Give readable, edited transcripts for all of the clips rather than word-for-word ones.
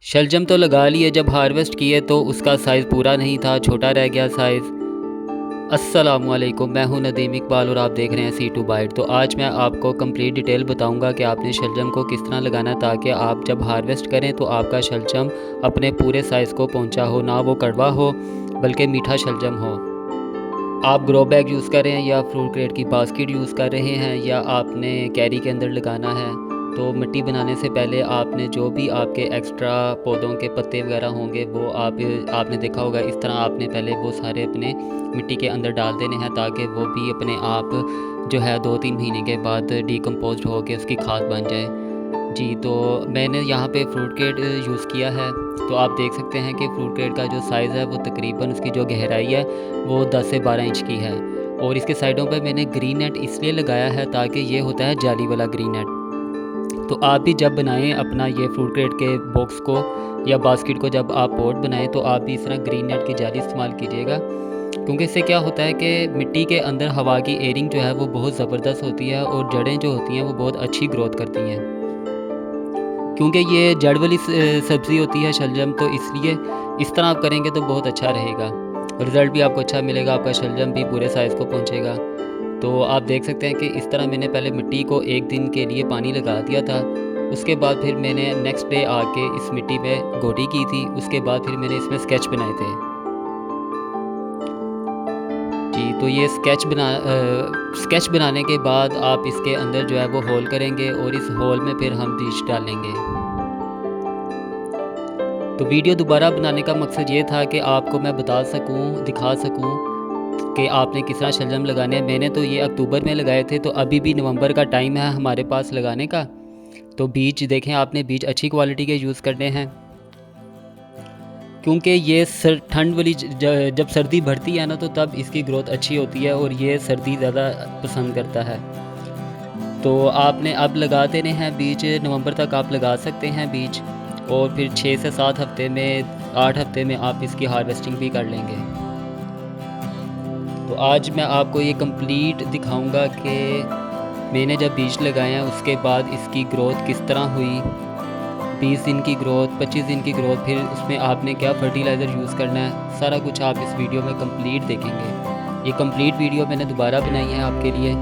शलजम तो लगा लिए, जब हार्वेस्ट किए तो उसका साइज़ पूरा नहीं था, छोटा रह गया साइज़। अस्सलामुअलैकुम, मैं हूं नदीम इकबाल और आप देख रहे हैं C2 बाइट। तो आज मैं आपको कंप्लीट डिटेल बताऊंगा कि आपने शलजम को किस तरह लगाना है ताकि आप जब हार्वेस्ट करें तो आपका शलजम अपने पूरे साइज़ को पहुंचा हो, ना वो कड़वा हो बल्कि मीठा शलजम हो। आप ग्रो बैग यूज़ कर रहे हैं या फ्रूट क्रेट की बास्केट यूज़ कर रहे हैं या आपने कैरी के अंदर लगाना है, तो मिट्टी बनाने से पहले आपने जो भी आपके एक्स्ट्रा पौधों के पत्ते वगैरह होंगे वो आपने देखा होगा, इस तरह आपने पहले वो सारे अपने मिट्टी के अंदर डाल देने हैं ताकि वो भी अपने आप जो है 2-3 महीने के बाद डिकम्पोज होकर उसकी खाद बन जाए। जी, तो मैंने यहाँ पे फ्रूट क्रेट यूज़ किया है। तो आप देख सकते हैं कि फ्रूट क्रेट का जो साइज़ है वो तकरीबन उसकी जो गहराई है वो 10 से 12 इंच की है। और इसके साइडों पे मैंने ग्रीन नेट इसलिए लगाया है ताकि ये होता है जाली वाला ग्रीन नेट। तो आप भी जब बनाएं अपना ये फ्रूट क्रेट के बॉक्स को या बास्केट को, जब आप पॉट बनाएं तो आप भी इस तरह ग्रीन नेट की जाली इस्तेमाल कीजिएगा, क्योंकि इससे क्या होता है कि मिट्टी के अंदर हवा की एयरिंग जो है वो बहुत ज़बरदस्त होती है और जड़ें जो होती हैं वो बहुत अच्छी ग्रोथ करती हैं। क्योंकि ये जड़ वाली सब्ज़ी होती है शलजम, तो इसलिए इस तरह आप करेंगे तो बहुत अच्छा रहेगा, रिज़ल्ट भी आपको अच्छा मिलेगा, आपका शलजम भी पूरे साइज़ को पहुँचेगा। तो आप देख सकते हैं कि इस तरह मैंने पहले मिट्टी को 1 दिन के लिए पानी लगा दिया था। उसके बाद फिर मैंने नेक्स्ट डे आके इस मिट्टी में गोडी की थी। उसके बाद फिर मैंने इसमें स्केच बनाए थे। जी, तो ये स्केच बनाने के बाद आप इसके अंदर जो है वो होल करेंगे और इस होल में फिर हम बीज डालेंगे। तो वीडियो दोबारा बनाने का मकसद ये था कि आपको मैं बता सकूं, दिखा सकूं कि आपने किस तरह शलजम लगाने हैं। मैंने तो ये अक्टूबर में लगाए थे, तो अभी भी नवंबर का टाइम है हमारे पास लगाने का। तो बीज देखें, आपने बीज अच्छी क्वालिटी के यूज़ करने हैं, क्योंकि ये ठंड वाली जब सर्दी बढ़ती है ना तो तब इसकी ग्रोथ अच्छी होती है और ये सर्दी ज़्यादा पसंद करता है। तो आपने अब लगा देने हैं बीज, नवंबर तक आप लगा सकते हैं बीज, और फिर 6 से 7 हफ्ते में, 8 हफ्ते में आप इसकी हार्वेस्टिंग भी कर लेंगे। तो आज मैं आपको ये कंप्लीट दिखाऊंगा कि मैंने जब बीज लगाए हैं उसके बाद इसकी ग्रोथ किस तरह हुई, 20 दिन की ग्रोथ, 25 दिन की ग्रोथ, फिर उसमें आपने क्या फर्टिलाइज़र यूज़ करना है, सारा कुछ आप इस वीडियो में कंप्लीट देखेंगे। ये कंप्लीट वीडियो मैंने दोबारा बनाई है आपके लिए।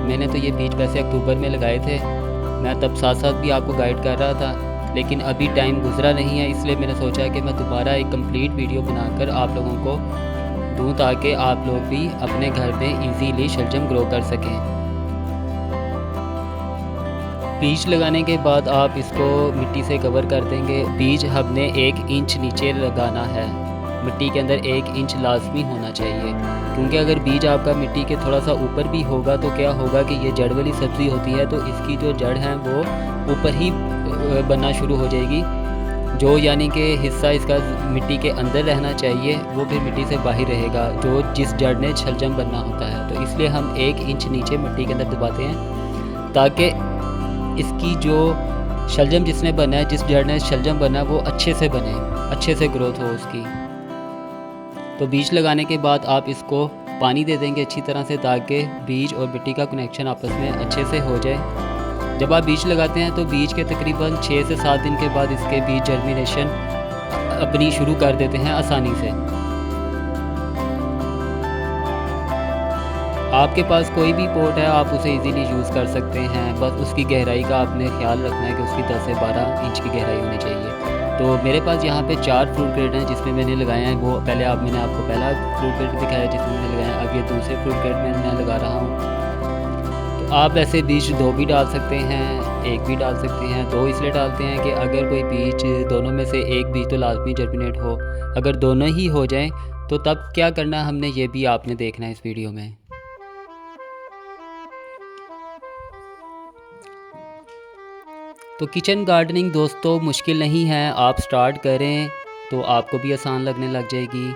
मैंने तो ये बीज वैसे अक्टूबर में लगाए थे, मैं तब साथ साथ भी आपको गाइड कर रहा था, लेकिन अभी टाइम गुजरा नहीं है, इसलिए मैंने सोचा कि मैं दोबारा एक कंप्लीट वीडियो बनाकर आप लोगों को दूँ ताकि आप लोग भी अपने घर में इजीली शलजम ग्रो कर सकें। बीज लगाने के बाद आप इसको मिट्टी से कवर कर देंगे। बीज हमने 1 इंच नीचे लगाना है, मिट्टी के अंदर 1 इंच लाजमी होना चाहिए, क्योंकि अगर बीज आपका मिट्टी के थोड़ा सा ऊपर भी होगा तो क्या होगा कि ये जड़ वाली सब्ज़ी होती है, तो इसकी जो जड़ है वो ऊपर ही बनना शुरू हो जाएगी, जो यानी कि हिस्सा इसका मिट्टी के अंदर रहना चाहिए वो फिर मिट्टी से बाहर रहेगा, जो जिस जड़ ने शलजम बनना होता है। तो इसलिए हम 1 इंच नीचे मिट्टी के अंदर दबाते हैं ताकि इसकी जो शलजम जिसने बना है, जिस जड़ ने शलजम बना है वो अच्छे से बने, अच्छे से ग्रोथ हो उसकी। तो बीज लगाने के बाद आप इसको पानी दे देंगे अच्छी तरह से ताकि बीज और मिट्टी का कनेक्शन आपस में अच्छे से हो जाए। जब आप बीज लगाते हैं तो बीज के तकरीबन 6 से 7 दिन के बाद इसके बीज जर्मिनेशन अपनी शुरू कर देते हैं आसानी से। आपके पास कोई भी पॉट है आप उसे इजीली यूज़ कर सकते हैं, बस उसकी गहराई का आपने ख्याल रखना है कि उसकी 10 से 12 इंच की गहराई होनी चाहिए। तो मेरे पास यहाँ पे 4 फ्रूट क्रेट हैं जिसमें मैंने लगाए हैं, वो मैंने आपको पहला फ्रूट क्रेट दिखाया जिसमें मैंने लगाया है, अब ये दूसरे फ्रूट क्रेट में मैं लगा रहा हूँ। तो आप ऐसे बीज 2 भी डाल सकते हैं, 1 भी डाल सकते हैं। 2 इसलिए डालते हैं कि अगर कोई बीज, दोनों में से एक बीज तो लाजमी जर्मिनेट हो, अगर दोनों ही हो जाएँ तो तब क्या करना है हमने, ये भी आपने देखना है इस वीडियो में। तो किचन गार्डनिंग दोस्तों मुश्किल नहीं है, आप स्टार्ट करें तो आपको भी आसान लगने लग जाएगी।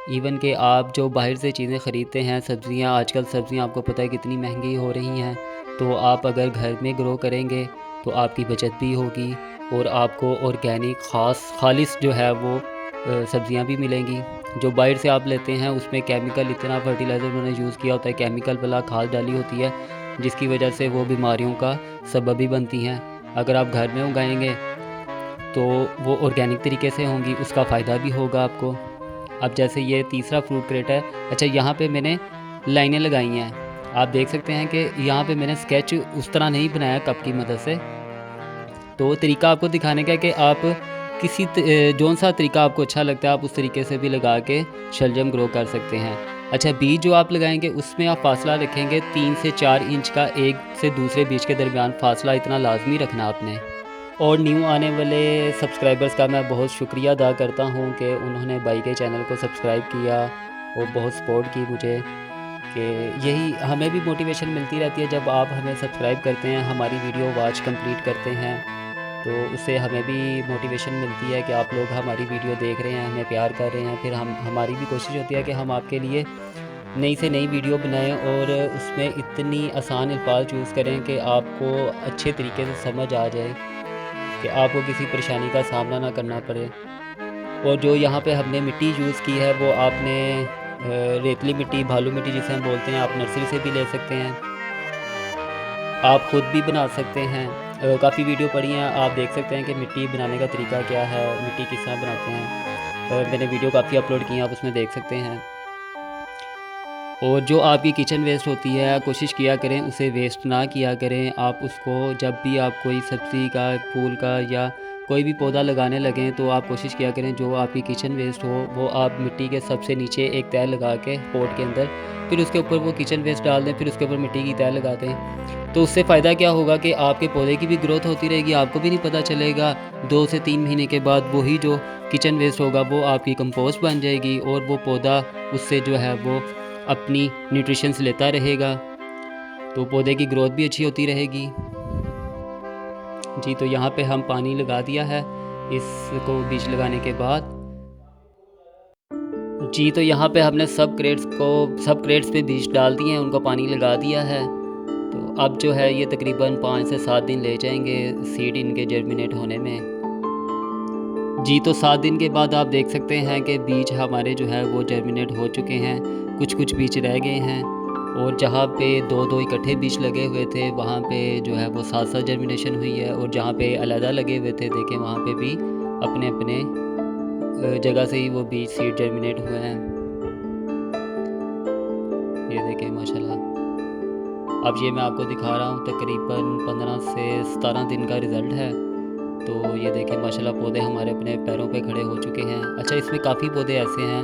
इवन कि आप जो बाहर से चीज़ें ख़रीदते हैं, सब्ज़ियाँ, आजकल सब्ज़ियाँ आपको पता है कितनी महंगी हो रही हैं, तो आप अगर घर में ग्रो करेंगे तो आपकी बचत भी होगी और आपको ऑर्गेनिक खालिस जो है वो सब्ज़ियाँ भी मिलेंगी। जो बाहर से आप लेते हैं उसमें केमिकल, इतना फर्टिलाइज़र उन्होंने यूज़ किया होता है, केमिकल वाला खाद डाली होती है, जिसकी वजह से वो बीमारियों का सबब भी बनती हैं। अगर आप घर में उगाएंगे तो वो ऑर्गेनिक तरीके से होंगी, उसका फ़ायदा भी होगा आपको। अब जैसे ये तीसरा फ्रूट क्रेट है। अच्छा, यहाँ पे मैंने लाइनें लगाई हैं। आप देख सकते हैं कि यहाँ पे मैंने स्केच उस तरह नहीं बनाया कप की मदद से। तो तरीका आपको दिखाने का है कि आप जौन सा तरीका आपको अच्छा लगता है आप उस तरीके से भी लगा के शलजम ग्रो कर सकते हैं। अच्छा, बीज जो आप लगाएंगे उसमें आप फासला रखेंगे 3 से 4 इंच का, एक से दूसरे बीज के दरमियान फासला इतना लाजमी रखना आपने। और न्यू आने वाले सब्सक्राइबर्स का मैं बहुत शुक्रिया अदा करता हूँ कि उन्होंने भाई के चैनल को सब्सक्राइब किया और बहुत सपोर्ट की मुझे, कि यही हमें भी मोटिवेशन मिलती रहती है जब आप हमें सब्सक्राइब करते हैं, हमारी वीडियो वॉच कंप्लीट करते हैं, तो उससे हमें भी मोटिवेशन मिलती है कि आप लोग हमारी वीडियो देख रहे हैं, हमें प्यार कर रहे हैं। फिर हमारी भी कोशिश होती है कि हम आपके लिए नई से नई वीडियो बनाएं और उसमें इतनी आसान अल्फाज यूज़ करें कि आपको अच्छे तरीके से समझ आ जाए, कि आपको किसी परेशानी का सामना ना करना पड़े। और जो यहाँ पे हमने मिट्टी यूज़ की है वो आपने रेतली मिट्टी, भालू मिट्टी जिसे हम बोलते हैं, आप नर्सरी से भी ले सकते हैं, आप ख़ुद भी बना सकते हैं। काफ़ी वीडियो पड़ी हैं, आप देख सकते हैं कि मिट्टी बनाने का तरीका क्या है, मिट्टी किस तरह बनाते हैं। मैंने वीडियो काफ़ी अपलोड की हैं, आप उसमें देख सकते हैं। और जो आपकी किचन वेस्ट होती है कोशिश किया करें उसे वेस्ट ना किया करें। आप उसको जब भी आप कोई सब्ज़ी का, फूल का या कोई भी पौधा लगाने लगें तो आप कोशिश किया करें जो आपकी किचन वेस्ट हो वो आप मिट्टी के सबसे नीचे एक तह लगा के पॉट के अंदर, फिर उसके ऊपर वो किचन वेस्ट डाल दें, फिर उसके ऊपर मिट्टी की तह लगा दें। तो उससे फ़ायदा क्या होगा कि आपके पौधे की भी ग्रोथ होती रहेगी, आपको भी नहीं पता चलेगा। 2 से 3 महीने के बाद वही जो किचन वेस्ट होगा वो आपकी कंपोस्ट बन जाएगी और वो पौधा उससे जो है वो अपनी न्यूट्रिशंस लेता रहेगा, तो पौधे की ग्रोथ भी अच्छी होती रहेगी। जी, तो यहाँ पे हम पानी लगा दिया है इसको बीज लगाने के बाद। जी, तो यहाँ पे हमने सब क्रेट्स पे बीज डाल दिए हैं, उनको पानी लगा दिया है। तो अब जो है ये तकरीबन 5 से 7 दिन ले जाएंगे सीड इनके जर्मिनेट होने में। जी, तो 7 दिन के बाद आप देख सकते हैं कि बीज हमारे जो है वो जर्मिनेट हो चुके हैं, कुछ बीज रह गए हैं। और जहाँ पे 2-2 इकट्ठे बीज लगे हुए थे वहाँ पे जो है वो 7-7 जर्मिनेशन हुई है, और जहाँ पे अलग लगे हुए थे देखें वहाँ पे भी अपने अपने जगह से ही वो बीज सीड जर्मिनेट हुए हैं। ये देखें माशाल्लाह। अब ये मैं आपको दिखा रहा हूँ तकरीबन 15 से 17 दिन का रिज़ल्ट है। तो ये देखें माशाल्लाह पौधे हमारे अपने पैरों पे खड़े हो चुके हैं। अच्छा, इसमें काफ़ी पौधे ऐसे हैं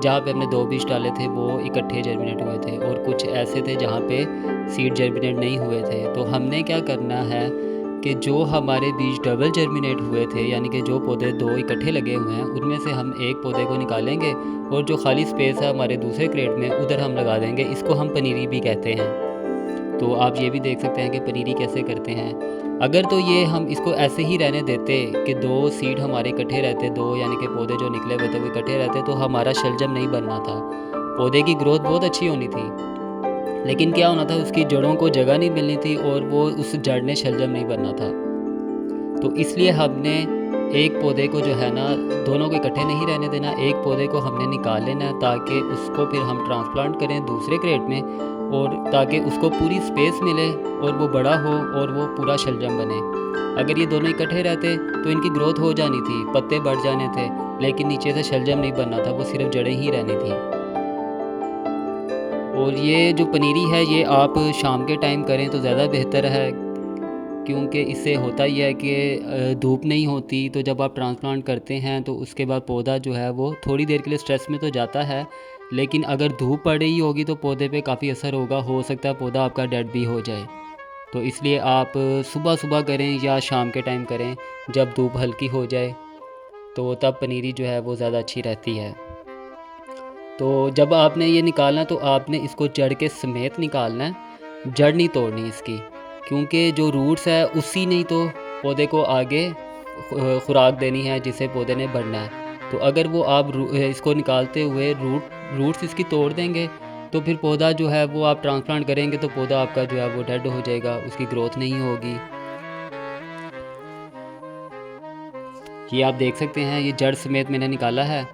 जहाँ पे हमने 2 बीज डाले थे वो इकट्ठे जर्मिनेट हुए थे, और कुछ ऐसे थे जहाँ पे सीड जर्मिनेट नहीं हुए थे। तो हमने क्या करना है कि जो हमारे बीज डबल जर्मिनेट हुए थे, यानी कि जो पौधे 2 इकट्ठे लगे हुए हैं उनमें से हम एक पौधे को निकालेंगे और जो खाली स्पेस है हमारे दूसरे क्रेट में उधर हम लगा देंगे। इसको हम पनीरी भी कहते हैं। तो आप ये भी देख सकते हैं कि पनीरी कैसे करते हैं। अगर तो ये हम इसको ऐसे ही रहने देते कि 2 सीड हमारे इकट्ठे रहते, 2 यानी कि पौधे जो निकले हुए थे वो इकट्ठे रहते, तो हमारा शलजम नहीं बनना था। पौधे की ग्रोथ बहुत अच्छी होनी थी, लेकिन क्या होना था उसकी जड़ों को जगह नहीं मिलनी थी और वो उस जड़ ने शलजम नहीं बनना था। तो इसलिए हमने एक पौधे को जो है ना, दोनों को इकट्ठे नहीं रहने देना, एक पौधे को हमने निकाल लेना है ताकि उसको फिर हम ट्रांसप्लांट करें दूसरे क्रेट में, और ताकि उसको पूरी स्पेस मिले और वो बड़ा हो और वो पूरा शलजम बने। अगर ये दोनों इकट्ठे रहते तो इनकी ग्रोथ हो जानी थी, पत्ते बढ़ जाने थे, लेकिन नीचे से शलजम नहीं बनना था, वो सिर्फ जड़ें ही रहनी थी। और ये जो पनीरी है ये आप शाम के टाइम करें तो ज़्यादा बेहतर है, क्योंकि इससे होता ही है कि धूप नहीं होती, तो जब आप ट्रांसप्लांट करते हैं तो उसके बाद पौधा जो है वो थोड़ी देर के लिए स्ट्रेस में तो जाता है, लेकिन अगर धूप पड़ रही होगी तो पौधे पे काफ़ी असर होगा, हो सकता है पौधा आपका डेड भी हो जाए। तो इसलिए आप सुबह सुबह करें या शाम के टाइम करें जब धूप हल्की हो जाए, तो तब पनीरी जो है वो ज़्यादा अच्छी रहती है। तो जब आपने ये निकालना तो आपने इसको जड़ के समेत निकालना है, जड़ नहीं तोड़नी इसकी, क्योंकि जो रूट्स है उसी ने तो पौधे को आगे खुराक देनी है जिससे पौधे ने बढ़ना है। तो अगर वो आप इसको निकालते हुए रूट्स इसकी तोड़ देंगे तो फिर पौधा जो है वो आप ट्रांसप्लांट करेंगे तो पौधा आपका जो है वो डेड हो जाएगा, उसकी ग्रोथ नहीं होगी। ये आप देख सकते हैं ये जड़ समेत मैंने निकाला है।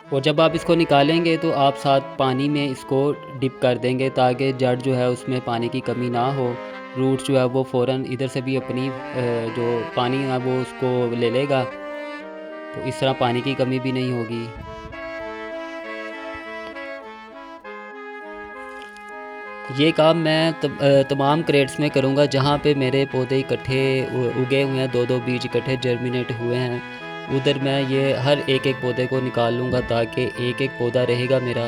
और जब आप इसको निकालेंगे तो आप साथ पानी में इसको डिप कर देंगे ताकि जड़ जो है उसमें पानी की कमी ना हो। रूट जो है वो फ़ौरन इधर से भी अपनी जो पानी है वो उसको ले लेगा, तो इस तरह पानी की कमी भी नहीं होगी। ये काम मैं तमाम क्रेट्स में करूँगा जहाँ पे मेरे पौधे इकट्ठे उगे हुए हैं, 2-2 बीज इकट्ठे जर्मिनेट हुए हैं। उधर मैं ये हर एक पौधे को निकाल लूँगा ताकि एक पौधा रहेगा मेरा।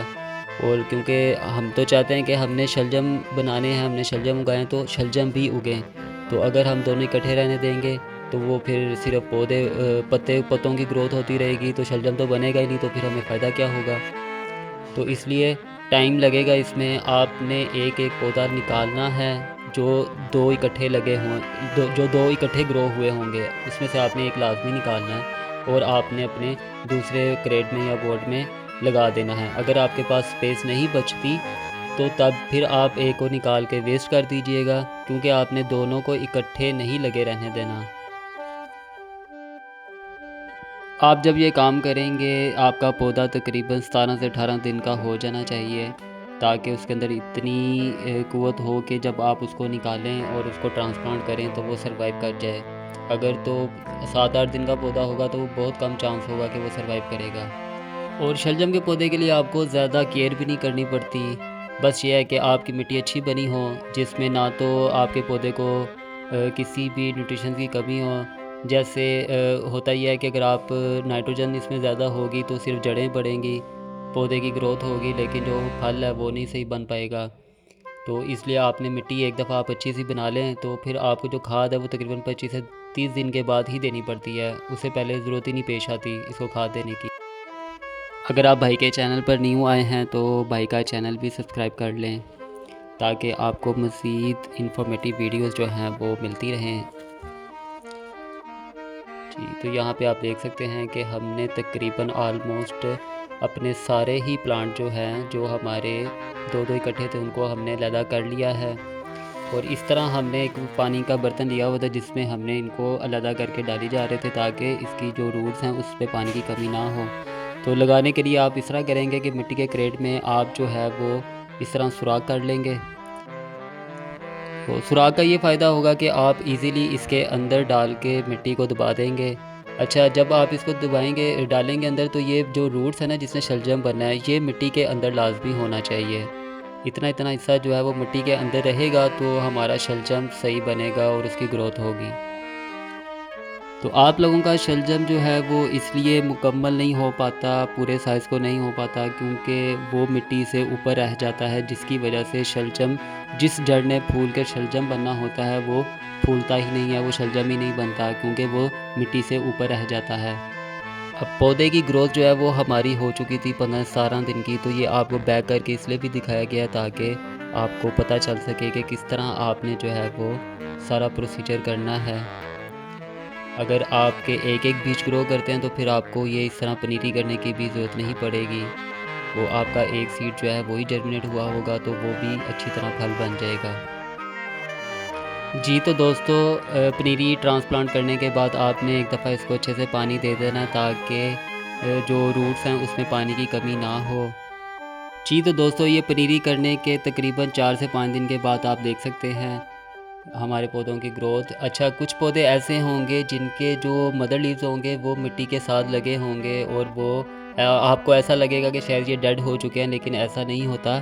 और क्योंकि हम तो चाहते हैं कि हमने शलजम बनाने हैं, हमने शलजम उगाएँ तो शलजम भी उगें। तो अगर हम दोनों इकट्ठे रहने देंगे तो वो फिर सिर्फ पत्तों की ग्रोथ होती रहेगी, तो शलजम तो बनेगा ही नहीं, तो फिर हमें फ़ायदा क्या होगा। तो इसलिए टाइम लगेगा इसमें। आपने एक पौधा निकालना है जो दो इकट्ठे लगे हों, जो दो इकट्ठे ग्रो हुए होंगे, उसमें से आपने एक लाजमी निकालना है और आपने अपने दूसरे क्रेट में या बोर्ड में लगा देना है। अगर आपके पास स्पेस नहीं बचती तो तब फिर आप एक को निकाल के वेस्ट कर दीजिएगा, क्योंकि आपने दोनों को इकट्ठे नहीं लगे रहने देना। आप जब ये काम करेंगे आपका पौधा तकरीबन 17 से 18 दिन का हो जाना चाहिए, ताकि उसके अंदर इतनी क़ुव्वत हो कि जब आप उसको निकालें और उसको ट्रांसप्लांट करें तो वो सरवाइव कर जाए। अगर तो 7-8 दिन का पौधा होगा तो बहुत कम चांस होगा कि वो सरवाइव करेगा। और शलजम के पौधे के लिए आपको ज़्यादा केयर भी नहीं करनी पड़ती। बस ये है कि आपकी मिट्टी अच्छी बनी हो, जिसमें ना तो आपके पौधे को किसी भी न्यूट्रिशन की कमी हो। जैसे होता ही है कि अगर आप नाइट्रोजन इसमें ज़्यादा होगी तो सिर्फ जड़ें बढ़ेंगी, पौधे की ग्रोथ होगी, लेकिन जो फल है वो नहीं सही बन पाएगा। तो इसलिए आपने मिट्टी एक दफ़ा आप अच्छी सी बना लें तो फिर आपको जो खाद है वो तकरीबन 25 से 30 दिन के बाद ही देनी पड़ती है। उससे पहले ज़रूरत ही नहीं पेश आती इसको खाद देने की। अगर आप भाई के चैनल पर न्यू आए हैं तो भाई का चैनल भी सब्सक्राइब कर लें, ताकि आपको मज़ीद इन्फॉर्मेटिव वीडियोस जो हैं वो मिलती रहें। जी, तो यहाँ पे आप देख सकते हैं कि हमने तकरीबन आलमोस्ट अपने सारे ही प्लांट जो हैं, जो हमारे दो इकट्ठे थे, उनको हमने अलहदा कर लिया है। और इस तरह हमने एक पानी का बर्तन लिया हुआ था जिसमें हमने इनको अलहदा करके डाली जा रहे थे, ताकि इसकी जो रूट्स हैं उस पर पानी की कमी ना हो। तो लगाने के लिए आप इस तरह करेंगे कि मिट्टी के क्रेट में आप जो है वो इस तरह सुराख कर लेंगे। तो सुराख का ये फ़ायदा होगा कि आप इजीली इसके अंदर डाल के मिट्टी को दबा देंगे। अच्छा, जब आप इसको दबाएंगे डालेंगे अंदर, तो ये जो रूट्स है ना जिसने शलजम बनना है, ये मिट्टी के अंदर लाजमी होना चाहिए। इतना हिस्सा जो है वो मिट्टी के अंदर रहेगा तो हमारा शलजम सही बनेगा और उसकी ग्रोथ होगी। तो आप लोगों का शलजम जो है वो इसलिए मुकम्मल नहीं हो पाता, पूरे साइज़ को नहीं हो पाता, क्योंकि वो मिट्टी से ऊपर रह जाता है, जिसकी वजह से शलजम, जिस जड़ ने फूल के शलजम बनना होता है वो फूलता ही नहीं है, वो शलजम ही नहीं बनता, क्योंकि वो मिट्टी से ऊपर रह जाता है। अब पौधे की ग्रोथ जो है वो हमारी हो चुकी थी 15-17 दिन की, तो ये आपको बैक करके इसलिए भी दिखाया गया ताकि आपको पता चल सके कि किस तरह आपने जो है वो सारा प्रोसीजर करना है। अगर आपके एक बीज ग्रो करते हैं तो फिर आपको ये इस तरह पनीरी करने की भी ज़रूरत नहीं पड़ेगी। वो आपका एक सीड जो है वही जर्मिनेट हुआ होगा तो वो भी अच्छी तरह फल बन जाएगा। जी, तो दोस्तों पनीरी ट्रांसप्लांट करने के बाद आपने एक दफ़ा इसको अच्छे से पानी दे देना, ताकि जो रूट्स हैं उसमें पानी की कमी ना हो। जी, तो दोस्तों ये पनीरी करने के तकरीबन 4 से 5 दिन के बाद आप देख सकते हैं हमारे पौधों की ग्रोथ। अच्छा, कुछ पौधे ऐसे होंगे जिनके जो मदर लीव्स होंगे वो मिट्टी के साथ लगे होंगे और वो आपको ऐसा लगेगा कि शायद ये डेड हो चुके हैं, लेकिन ऐसा नहीं होता।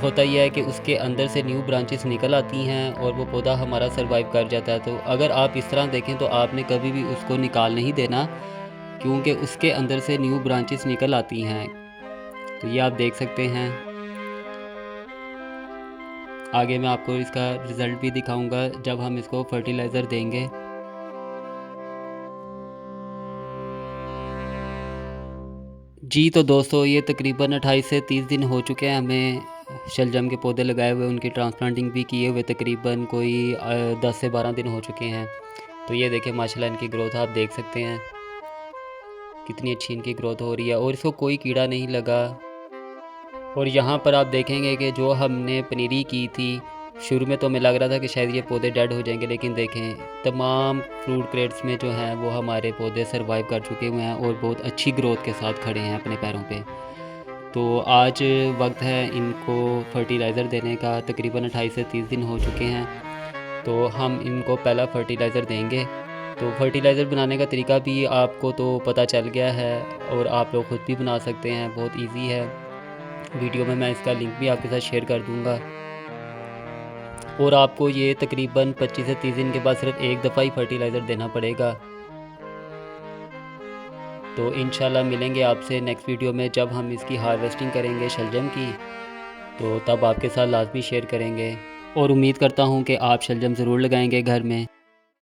होता यह है कि उसके अंदर से न्यू ब्रांचेस निकल आती हैं और वो पौधा हमारा सर्वाइव कर जाता है। तो अगर आप इस तरह देखें तो आपने कभी भी उसको निकाल नहीं देना, क्योंकि उसके अंदर से न्यू ब्रांचेस निकल आती हैं। तो ये आप देख सकते हैं। आगे मैं आपको इसका रिज़ल्ट भी दिखाऊंगा जब हम इसको फर्टिलाइज़र देंगे। जी, तो दोस्तों ये तकरीबन 28 से 30 दिन हो चुके हैं हमें शलजम के पौधे लगाए हुए, उनकी ट्रांसप्लांटिंग भी किए हुए तकरीबन कोई 10 से 12 दिन हो चुके हैं। तो ये देखिए माशाल्लाह इनकी ग्रोथ आप देख सकते हैं, कितनी अच्छी इनकी ग्रोथ हो रही है और इसको कोई कीड़ा नहीं लगा। और यहाँ पर आप देखेंगे कि जो हमने पनीरी की थी शुरू में तो हमें लग रहा था कि शायद ये पौधे डेड हो जाएंगे, लेकिन देखें तमाम फ्रूट क्रेट्स में जो हैं वो हमारे पौधे सरवाइव कर चुके हुए हैं और बहुत अच्छी ग्रोथ के साथ खड़े हैं अपने पैरों पे। तो आज वक्त है इनको फर्टिलाइज़र देने का। तकरीबन 28 से 30 दिन हो चुके हैं, तो हम इनको पहला फर्टिलाइज़र देंगे। तो फर्टिलाइज़र बनाने का तरीका भी आपको तो पता चल गया है और आप लोग ख़ुद भी बना सकते हैं, बहुत ईजी है। वीडियो में मैं इसका लिंक भी आपके साथ शेयर कर दूँगा। और आपको ये तकरीबन 25 से 30 दिन के बाद सिर्फ एक दफ़ा ही फर्टिलाइज़र देना पड़ेगा। तो इंशाल्लाह मिलेंगे आपसे नेक्स्ट वीडियो में जब हम इसकी हार्वेस्टिंग करेंगे शलजम की, तो तब आपके साथ लाजमी शेयर करेंगे और उम्मीद करता हूँ कि आप शलजम ज़रूर लगाएंगे घर में।